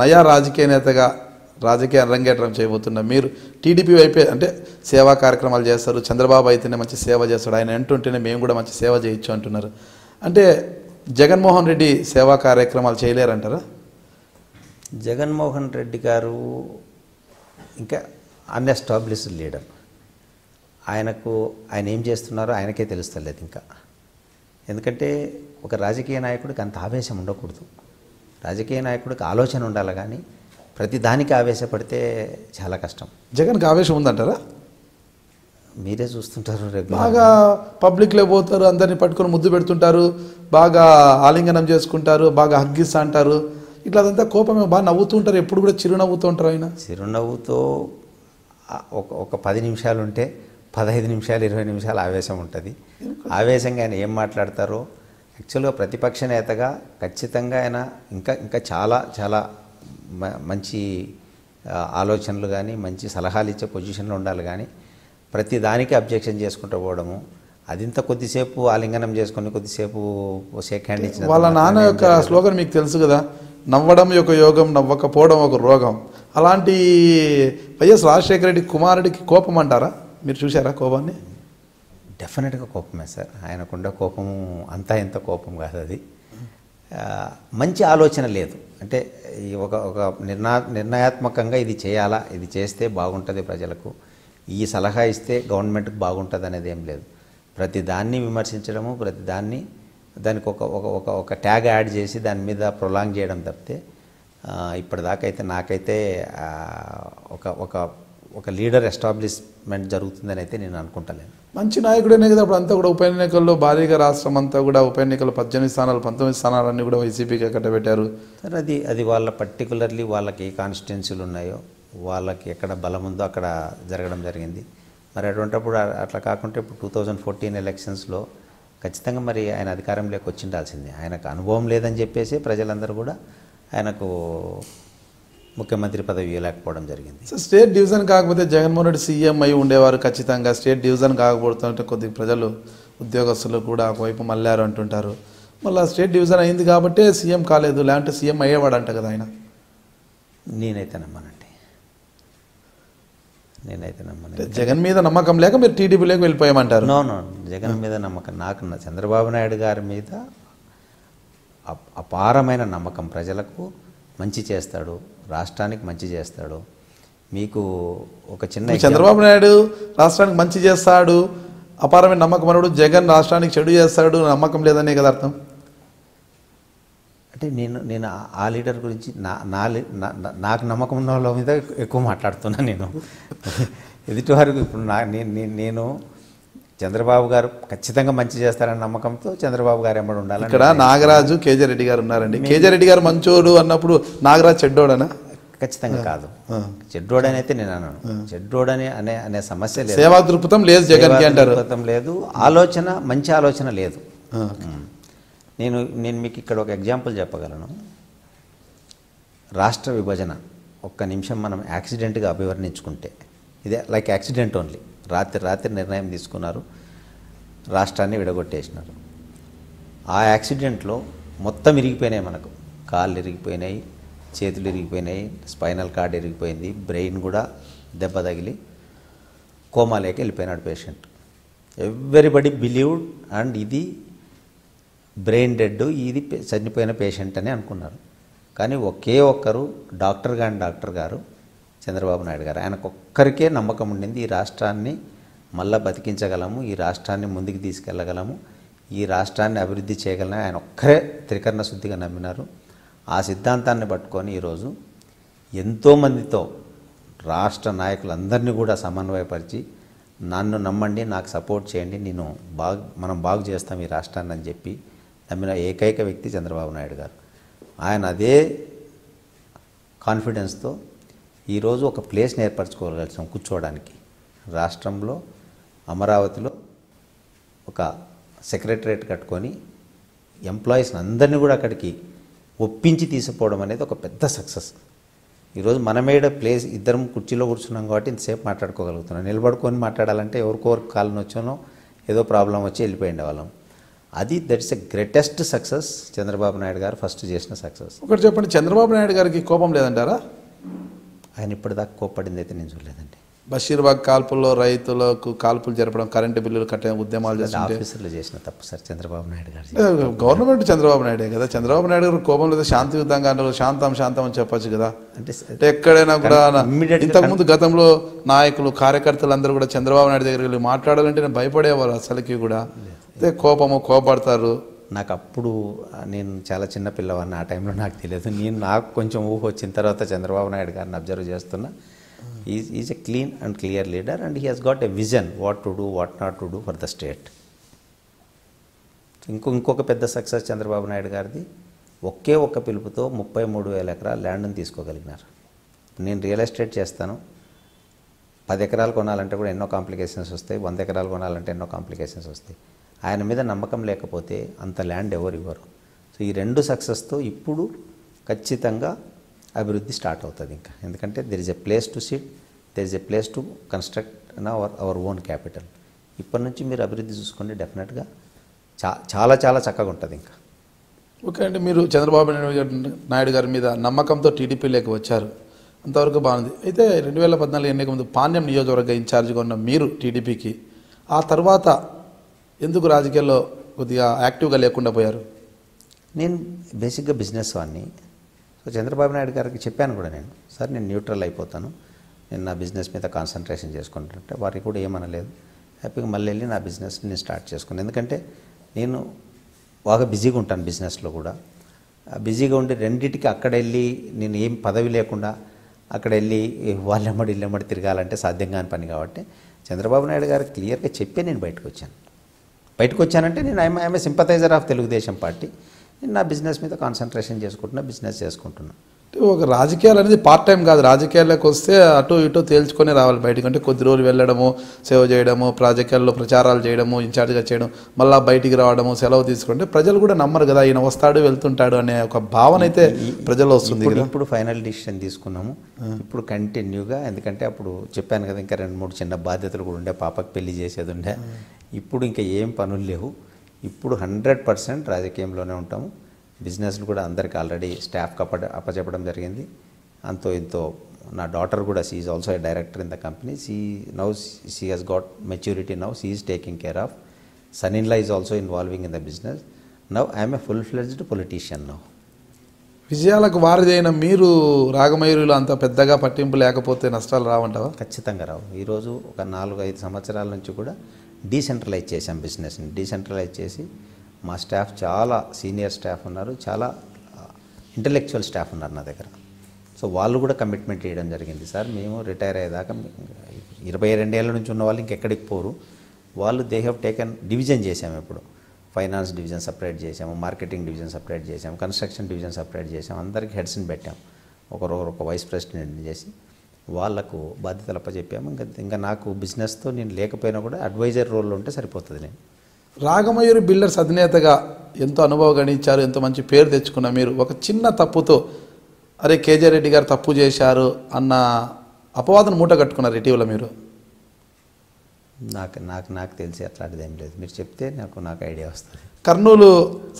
నయా రాజకీయ నేతగా రాజకీయ అరంగేట్రం చేయబోతున్న మీరు టీడీపీ వైపే అంటే సేవా కార్యక్రమాలు చేస్తారు, చంద్రబాబు అయితేనే మంచి సేవ చేస్తాడు, ఆయన అంటుంటేనే మేము కూడా మంచి సేవ చేయొచ్చు అంటున్నారు. అంటే జగన్మోహన్ రెడ్డి సేవా కార్యక్రమాలు చేయలేరంటారా? జగన్మోహన్ రెడ్డి గారు ఇంకా అన్ఎస్టాబ్లిష్డ్ లీడర్. ఆయన ఏం చేస్తున్నారో ఆయనకే తెలుస్తలేదు ఇంకా. ఎందుకంటే ఒక రాజకీయ నాయకుడికి అంత ఆవేశం ఉండకూడదు. రాజకీయ నాయకుడికి ఆలోచన ఉండాలి, కానీ ప్రతి దానికి ఆవేశపడితే చాలా కష్టం. జగన్కి ఆవేశం ఉందంటారా? మీరే చూస్తుంటారు, బాగా పబ్లిక్లో పోతారు, అందరినీ పట్టుకొని ముద్దు పెడుతుంటారు, బాగా ఆలింగనం చేసుకుంటారు, బాగా హగ్గిస్తా అంటారు, ఇట్లా అదంతా కోపమే, బాగా నవ్వుతూ ఉంటారు, ఎప్పుడు కూడా చిరునవ్వుతూ ఉంటారు. ఆయన చిరునవ్వుతో ఒక 10 నిమిషాలు ఉంటే 15 నిమిషాలు 20 నిమిషాలు ఆవేశం ఉంటుంది. ఆవేశంగా ఆయన ఏం మాట్లాడతారో యాక్చువల్గా ప్రతిపక్ష నేతగా ఖచ్చితంగా ఆయన ఇంకా చాలా చాలా మంచి ఆలోచనలు కానీ మంచి సలహాలు ఇచ్చే పొజిషన్లో ఉండాలి. కానీ ప్రతి దానికి అబ్జెక్షన్ చేసుకుంటూ పోవడము, అదింత కొద్దిసేపు ఆలింగనం చేసుకొని కొద్దిసేపు షేక్ హ్యాండ్ ఇచ్చిన వాళ్ళ నాన్న యొక్క స్లోగన్ మీకు తెలుసు కదా, నవ్వడం ఒక యోగం, నవ్వకపోవడం ఒక రోగం. అలాంటి వైఎస్ రాజశేఖర రెడ్డి కుమారుడికి కోపం అంటారా? మీరు చూసారా కోపాన్ని? డెఫినెట్గా కోపమే సార్. ఆయనకుండా కోపము అంతా ఎంత కోపం కాదు, అది మంచి ఆలోచన లేదు. అంటే ఒక నిర్ణయాత్మకంగా ఇది చేయాలా, ఇది చేస్తే బాగుంటుంది ప్రజలకు, ఈ సలహా ఇస్తే గవర్నమెంట్కి బాగుంటుంది అనేది ఏం లేదు. ప్రతి దాన్ని విమర్శించడము, ప్రతి దానికి ఒక ట్యాగ్ యాడ్ చేసి దాని మీద ప్రొలాంగ్ చేయడం తప్పితే ఇప్పటిదాకా అయితే నాకైతే ఒక లీడర్ ఎస్టాబ్లిష్మెంట్ జరుగుతుందని అయితే నేను అనుకుంటలేను. మంచి నాయకుడనే కదా అప్పుడు అంతా కూడా ఉప ఎన్నికల్లో భారీగా రాష్ట్రం అంతా కూడా ఉప ఎన్నికలు 18 స్థానాలు 19 స్థానాలన్నీ కూడా వైసీపీకి కట్టబెట్టారు. సార్ అది వాళ్ళ పర్టికులర్లీ వాళ్ళకి ఏ కాన్స్టిట్యున్సీలు ఉన్నాయో వాళ్ళకి ఎక్కడ బలం ఉందో అక్కడ జరగడం జరిగింది. మరి అటువంటిప్పుడు అట్లా కాకుంటే ఇప్పుడు 2014 ఎలక్షన్స్లో ఖచ్చితంగా మరి ఆయన అధికారంలోకి వచ్చిండాల్సిందే. ఆయనకు అనుభవం లేదని చెప్పేసి ప్రజలందరూ కూడా ఆయనకు ముఖ్యమంత్రి పదవి ఇవ్వలేకపోవడం జరిగింది. స్టేట్ డివిజన్ కాకపోతే జగన్మోహన్ రెడ్డి సీఎం అయి ఉండేవారు ఖచ్చితంగా. స్టేట్ డివిజన్ కాకపోతుంటే కొద్దిగా ప్రజలు ఉద్యోగస్తులు కూడా ఒకవైపు మళ్ళారు అంటుంటారు. మళ్ళీ స్టేట్ డివిజన్ అయింది కాబట్టి సీఎం కాలేదు, లేదంటే సీఎం అయ్యేవాడు అంట కదా ఆయన. నేనైతే నమ్మను. జగన్ మీద నమ్మకం లేక మీరు టీడీపీలోకి వెళ్ళిపోయామంటారు? నో, జగన్ మీద నమ్మకం నాకు చంద్రబాబు నాయుడు గారి మీద అపారమైన నమ్మకం. ప్రజలకు మంచి చేస్తాడు, రాష్ట్రానికి మంచి చేస్తాడు. మీకు ఒక చిన్న చంద్రబాబు నాయుడు రాష్ట్రానికి మంచి చేస్తాడు, అపారమైన నమ్మకం అన్నాడు. జగన్ రాష్ట్రానికి చెడు చేస్తాడు, నమ్మకం లేదనే కదా అర్థం. అంటే నేను ఆ లీడర్ గురించి నాకు నమ్మకం ఉన్న వాళ్ళ మీద ఎక్కువ మాట్లాడుతున్నా. నేను ఎదుటివారికి ఇప్పుడు నేను చంద్రబాబు గారు ఖచ్చితంగా మంచి చేస్తారన్న నమ్మకంతో చంద్రబాబు గారు ఎమ్మడి ఉండాలి. ఇక్కడ నాగరాజు కేజీ రెడ్డి గారు ఉన్నారండి. కేజీ రెడ్డి గారు మంచోడు అన్నప్పుడు నాగరాజు చెడ్డోడనా? ఖచ్చితంగా కాదు. చెడ్డోడని అయితే నేను అన్నాను. చెడ్డోడని అనే సమస్య లేదు. సేవా దృక్పథం లేదు జగన్కి అంటారు. లేదు, మంచి ఆలోచన లేదు. నేను మీకు ఇక్కడ ఒక ఎగ్జాంపుల్ చెప్పగలను. రాష్ట్ర విభజన ఒక్క నిమిషం మనం యాక్సిడెంట్గా అభివర్ణించుకుంటే ఇదే లైక్ యాక్సిడెంట్ ఓన్లీ. రాత్రి నిర్ణయం తీసుకున్నారు, రాష్ట్రాన్ని విడగొట్టేసినారు. ఆ యాక్సిడెంట్లో మొత్తం ఇరిగిపోయినాయి, మనకు కాళ్ళు ఇరిగిపోయినాయి, చేతులు ఇరిగిపోయినాయి, స్పైనల్ కార్డ్ ఇరిగిపోయింది, బ్రెయిన్ కూడా దెబ్బ తగిలి కోమాలోకి వెళ్ళిపోయినాడు పేషెంట్. ఎవ్రీబడి బిలీవ్డ్ అండ్ ఇది బ్రెయిన్ డెడ్, ఇది చనిపోయిన పేషెంట్ అని అనుకున్నారు. కానీ ఒకే ఒక్కరు డాక్టర్ గారు చంద్రబాబు నాయుడు గారు, ఆయనకు ఒక్కరికే నమ్మకం ఉండింది, ఈ రాష్ట్రాన్ని మళ్ళా బతికించగలము, ఈ రాష్ట్రాన్ని ముందుకు తీసుకెళ్ళగలము, ఈ రాష్ట్రాన్ని అభివృద్ధి చేయగలము. ఆయన ఒక్కరే త్రికరణ శుద్ధిగా నమ్మినారు. ఆ సిద్ధాంతాన్ని పట్టుకొని ఈరోజు ఎంతోమందితో రాష్ట్ర నాయకులందరినీ కూడా సమన్వయపరిచి నన్ను నమ్మండి, నాకు సపోర్ట్ చేయండి, మనం బాగు చేస్తాం ఈ రాష్ట్రాన్ని అని చెప్పి నమ్మిన ఏకైక వ్యక్తి చంద్రబాబు నాయుడు గారు. ఆయన అదే కాన్ఫిడెన్స్తో ఈరోజు ఒక ప్లేస్ని ఏర్పరచుకోగలిగాం కూర్చోవడానికి. రాష్ట్రంలో అమరావతిలో ఒక సెక్రటరేట్ కట్టుకొని ఎంప్లాయీస్ని అందరినీ కూడా అక్కడికి ఒప్పించి తీసుకుపోవడం అనేది ఒక పెద్ద సక్సెస్. ఈరోజు మనమేడ ప్లేస్ ఇద్దరం కుర్చీలో కూర్చున్నాం కాబట్టి ఇంతసేపు మాట్లాడుకోగలుగుతున్నాం. నిలబడుకొని మాట్లాడాలంటే ఎవరికొరకు కాలు నొచ్చానో ఏదో ప్రాబ్లం వచ్చి వెళ్ళిపోయిండే వాళ్ళం. అది that's a greatest success Chandrababu Naidu గారు ఫస్ట్ చేసిన సక్సెస్. ఒకటి చెప్పండి, చంద్రబాబు నాయుడు గారికి కోపం లేదంటారా? ఆయన ఇప్పటిదాకా కోప్పడింది అయితే నేను చూడలేదండి. బషీర్బాగ్ కాల్పుల్లో రైతులకు కాల్పులు జరపడం, కరెంటు బిల్లులు కట్టే ఉద్యమాలు చేస్తుంటే ఆఫీసర్లు చేసిన తప్పు సార్ చంద్రబాబు నాయుడు గారు. గవర్నమెంట్ చంద్రబాబు నాయుడే కదా. చంద్రబాబు నాయుడు గారు కోపం లేదా శాంతియుతంగా అంటే శాంతం అని చెప్పొచ్చు కదా. అంటే ఎక్కడైనా కూడా ఇంతకుముందు గతంలో నాయకులు కార్యకర్తలు అందరూ కూడా చంద్రబాబు నాయుడు దగ్గరికి వెళ్ళి మాట్లాడాలంటే నేను భయపడేవారు అసలుకి కూడా. అయితే కోపడతారు. నాకు అప్పుడు నేను చాలా చిన్న పిల్లవాడిని, ఆ టైంలో నాకు తెలియదు. నాకు కొంచెం ఊహ వచ్చిన తర్వాత చంద్రబాబు నాయుడు గారిని అబ్జర్వ్ చేస్తున్నా. Is a clean and clear leader and he has got a vision what to do what not to do for the state. ఇంకొక పెద్ద సక్సెస్ చంద్రబాబు నాయుడు గారిది, ఒకే ఒక్క పిలుపుతో 33,000 ఎకరాల ల్యాండ్ని తీసుకోగలిగినారు. నేను రియల్ ఎస్టేట్ చేస్తాను, 10 ఎకరాలు కొనాలంటే కూడా ఎన్నో కాంప్లికేషన్స్ వస్తాయి, 100 ఎకరాలు కొనాలంటే ఎన్నో కాంప్లికేషన్స్ వస్తాయి. ఆయన మీద నమ్మకం లేకపోతే అంత ల్యాండ్ ఎవరు ఇవ్వరు. సో ఈ 2 సక్సెస్తో ఇప్పుడు ఖచ్చితంగా అభివృద్ధి స్టార్ట్ అవుతుంది. ఇంకా ఎందుకంటే there is a place to SIT, there is a place to construct our own capital. ఇప్పటి నుంచి మీరు అభివృద్ధి చూసుకోండి, డెఫినెట్గా చాలా చాలా చక్కగా ఉంటుంది. ఇంకా ఓకే అండి, మీరు చంద్రబాబు నాయుడు గారి మీద నమ్మకంతో టీడీపీలోకి వచ్చారు, అంతవరకు బాగుంది. అయితే 2014 ఎన్నిక ముందు పాణ్యం నియోజకవర్గ ఇన్ఛార్జిగా ఉన్న మీరు టీడీపీకి, ఆ తర్వాత ఎందుకు రాజకీయాల్లో కొద్దిగా యాక్టివ్గా లేకుండా పోయారు? నేను బేసిక్గా బిజినెస్ వాడిని. సో చంద్రబాబు నాయుడు గారికి చెప్పాను కూడా నేను, సార్ నేను న్యూట్రల్ అయిపోతాను, నేను నా బిజినెస్ మీద కాన్సన్ట్రేషన్ చేసుకుంటుంటే వారికి కూడా ఏమనలేదు. హ్యాపీగా మళ్ళీ వెళ్ళి నా బిజినెస్ నేను స్టార్ట్ చేసుకున్నాను. ఎందుకంటే నేను బాగా బిజీగా ఉంటాను బిజినెస్లో కూడా. బిజీగా ఉండి రెండింటికి అక్కడ వెళ్ళి నేను ఏం పదవి లేకుండా అక్కడ వెళ్ళి వాళ్ళెమ్మడి ఇల్లెమ్మడి తిరగాలంటే సాధ్యం కాని పని. కాబట్టి చంద్రబాబు నాయుడు గారికి క్లియర్గా చెప్పే నేను బయటకు వచ్చానంటే నేను I'm a sympathiser of Telugu Desam party. నేను నా బిజినెస్ మీద కాన్సన్ట్రేషన్ బిజినెస్ చేసుకుంటున్నాను. ఒక రాజకీయాలు అనేది పార్ట్ టైం కాదు, రాజకీయాల్లోకి వస్తే అటు ఇటు తేల్చుకొని రావాలి బయటికి. అంటే కొద్ది రోజులు వెళ్ళడము, సేవ చేయడము, రాజకీయాల్లో ప్రచారాలు చేయడము, ఇన్ఛార్జ్గా చేయడం, మళ్ళీ బయటికి రావడము, సెలవు తీసుకుంటే ప్రజలు కూడా నమ్మరు కదా, ఈయన వస్తాడు వెళ్తుంటాడు అనే ఒక భావన అయితే ప్రజల్లో వస్తుంది. ఇప్పుడు ఫైనల్ డిసిషన్ తీసుకున్నాము, ఇప్పుడు కంటిన్యూగా. ఎందుకంటే అప్పుడు చెప్పాను కదా, ఇంకా 2-3 చిన్న బాధ్యతలు కూడా ఉండే, పాపకు పెళ్లి చేసేది ఉండే. ఇప్పుడు ఇంకా ఏం పనులు లేవు. ఇప్పుడు 100% రాజకీయంలోనే ఉంటాము. బిజినెస్లు కూడా అందరికీ ఆల్రెడీ స్టాఫ్కి అప్పచెప్పడం జరిగింది. అంతో ఇంతో నా డాటర్ కూడా she is also a director in the company. She has got maturity now, she is taking care of. Son in law is also involving in the business. Now I'm a full fledged politician now. విజయాలకు వారిదైన మీరు రాగమయూరిలో అంత పెద్దగా పట్టింపు లేకపోతే నష్టాలు రావంటావా? ఖచ్చితంగా రావు. ఈరోజు ఒక 4-5 సంవత్సరాల నుంచి కూడా డీసెంట్రలైజ్ చేశాం బిజినెస్ని. డీసెంట్రలైజ్ చేసి మా స్టాఫ్ చాలా సీనియర్ స్టాఫ్ ఉన్నారు, చాలా ఇంటలెక్చువల్ స్టాఫ్ ఉన్నారు నా దగ్గర. సో వాళ్ళు కూడా కమిట్మెంట్ చేయడం జరిగింది, సార్ మేము రిటైర్ అయ్యేదాకా 22 ఏళ్ళ నుంచి ఉన్న వాళ్ళు ఇంకెక్కడికి పోరు. వాళ్ళు దే హ్యావ్ టేకెన్ డివిజన్ చేసాము. ఇప్పుడు ఫైనాన్స్ డివిజన్ సపరేట్ చేసాము, మార్కెటింగ్ డివిజన్ సపరేట్ చేసాము, కన్స్ట్రక్షన్ డివిజన్ సపరేట్ చేసాము. అందరికీ హెడ్స్ని పెట్టాము, ఒక వైస్ ప్రెసిడెంట్ని చేసి వాళ్లకు బాధ్యతలు అప్పచెప్పాము. ఇంకా నాకు బిజినెస్తో నేను లేకపోయినా కూడా అడ్వైజర్ రోల్లో ఉంటే సరిపోతుంది. నేను రాగమయూరి బిల్డర్స్ అధినేతగా ఎంతో అనుభవం గణించారు, ఎంతో మంచి పేరు తెచ్చుకున్న మీరు ఒక చిన్న తప్పుతో అరే కేజే రెడ్డి గారు తప్పు చేశారు అన్న అపవాదం మూట కట్టుకున్నారు ఇటీవల మీరు. నాకు తెలిసి అట్లాంటిది ఏం లేదు, మీరు చెప్తే నాకు ఐడియా వస్తుంది. కర్నూలు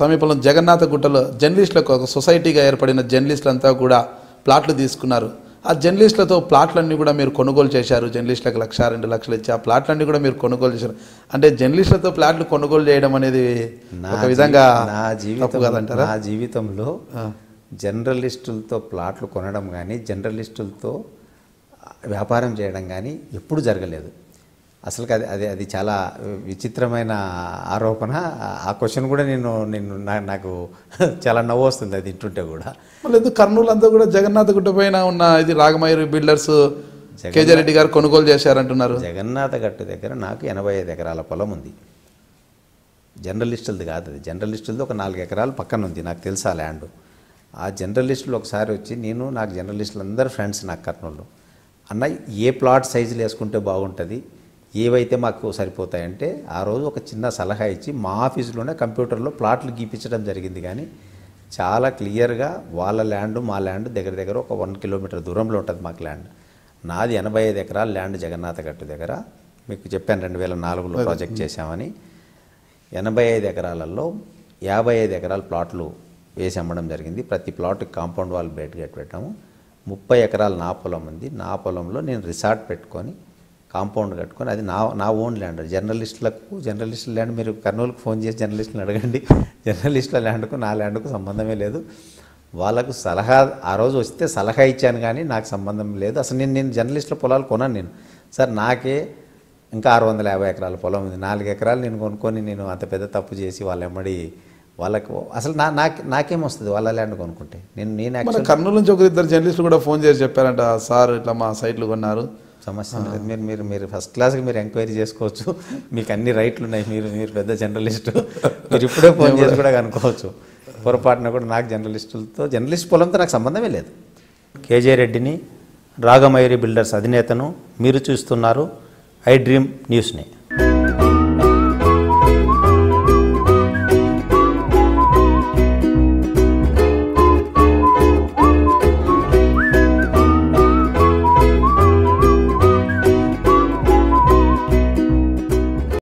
సమీపంలో జగన్నాథ గుట్టలో జర్నలిస్టులకు ఒక సొసైటీగా ఏర్పడిన జర్నలిస్టులంతా కూడా ప్లాట్లు తీసుకున్నారు. ఆ జర్నలిస్టులతో ప్లాట్లన్నీ కూడా మీరు కొనుగోలు చేశారు. జర్నలిస్టులకు 1,00,000, 2 లక్షలు ఇచ్చి ఆ ప్లాట్లన్నీ కూడా మీరు కొనుగోలు చేశారు. అంటే జర్నలిస్టులతో ప్లాట్లు కొనుగోలు చేయడం అనేది ఒక విధంగా నా జీవితంలో జర్నలిస్టులతో ప్లాట్లు కొనడం కానీ జర్నలిస్టులతో వ్యాపారం చేయడం కానీ ఎప్పుడు జరగలేదు. అసలు అది చాలా విచిత్రమైన ఆరోపణ. ఆ క్వశ్చన్ కూడా నాకు చాలా నవ్వు వస్తుంది అది వింటుంటే కూడా. మళ్ళీ ఎందుకు కర్నూలు అంతా కూడా జగన్నాథ గుట్ట పైన ఉన్న ఇది రాగమయూరి బిల్డర్స్ కేజే రెడ్డి గారు కొనుగోలు చేశారంటున్నారు. జగన్నాథ గట్టు దగ్గర నాకు 85 ఎకరాల పొలం ఉంది. జర్నలిస్టులది కాదు అది, జర్నలిస్టులది ఒక 4 ఎకరాలు పక్కన ఉంది, నాకు తెలుసా ల్యాండ్. ఆ జర్నలిస్టులు ఒకసారి వచ్చి నాకు జర్నలిస్టులు అందరూ ఫ్రెండ్స్ నాకు కర్నూలు, అన్న ఏ ప్లాట్ సైజులు వేసుకుంటే బాగుంటుంది, ఏవైతే మాకు సరిపోతాయంటే ఆ రోజు ఒక చిన్న సలహా ఇచ్చి మా ఆఫీసులోనే కంప్యూటర్లో ప్లాట్లు గీపించడం జరిగింది. కానీ చాలా క్లియర్గా వాళ్ళ ల్యాండ్ మా ల్యాండ్ దగ్గర ఒక 1 కిలోమీటర్ దూరంలో ఉంటుంది మాకు ల్యాండ్. నాది 85 ఎకరాల ల్యాండ్ జగన్నాథ గట్టు దగ్గర. మీకు చెప్పాను 2004లో ప్రాజెక్ట్ చేశామని. 85 ఎకరాలలో 55 ఎకరాల ప్లాట్లు వేసి అమ్మడం జరిగింది. ప్రతి ప్లాట్కి కాంపౌండ్ వాల్ బయట గేట్ పెట్టాము. 30 ఎకరాలు నా పొలం ఉంది. నా పొలంలో నేను రిసార్ట్ పెట్టుకొని కాంపౌండ్ కట్టుకొని, అది నా ఓన్ ల్యాండ్. జర్నలిస్టుల ల్యాండ్, మీరు కర్నూలుకు ఫోన్ చేసి జర్నలిస్టులను అడగండి. జర్నలిస్టుల ల్యాండ్కు నా ల్యాండ్కు సంబంధమే లేదు. వాళ్ళకు సలహా ఆ రోజు వస్తే సలహా ఇచ్చాను, కానీ నాకు సంబంధం లేదు. అసలు నేను జర్నలిస్టుల పొలాలు కొన్నాను. నేను సార్ నాకే ఇంకా 650 ఎకరాల పొలం ఉంది. 4 ఎకరాలు నేను కొనుక్కొని నేను అంత పెద్ద తప్పు చేసి వాళ్ళ ఎమ్మడి వాళ్ళకు అసలు నాకేమొస్తుంది వాళ్ళ ల్యాండ్ కొనుక్కుంటే. నేను కర్నూలు నుంచి ఒకరిద్దరు జర్నలిస్టులు కూడా ఫోన్ చేసి చెప్పారంట, సార్ ఇట్లా మా సైట్లు కొన్నారు. సమస్య లేదు. మీరు ఫస్ట్ క్లాస్కి మీరు ఎంక్వైరీ చేసుకోవచ్చు. మీకు అన్ని రైట్లు ఉన్నాయి. మీరు పెద్ద జర్నలిస్టు, మీరు ఇప్పుడే ఫోన్ చేసి కూడా కనుక్కోవచ్చు. పొరపాటున కూడా నాకు జర్నలిస్ట్ పొలంతో నాకు సంబంధమే లేదు. కేజే రెడ్డిని, రాగమయూరి బిల్డర్స్ అధినేతను. మీరు చూస్తున్నారు ఐ డ్రీమ్ న్యూస్ని.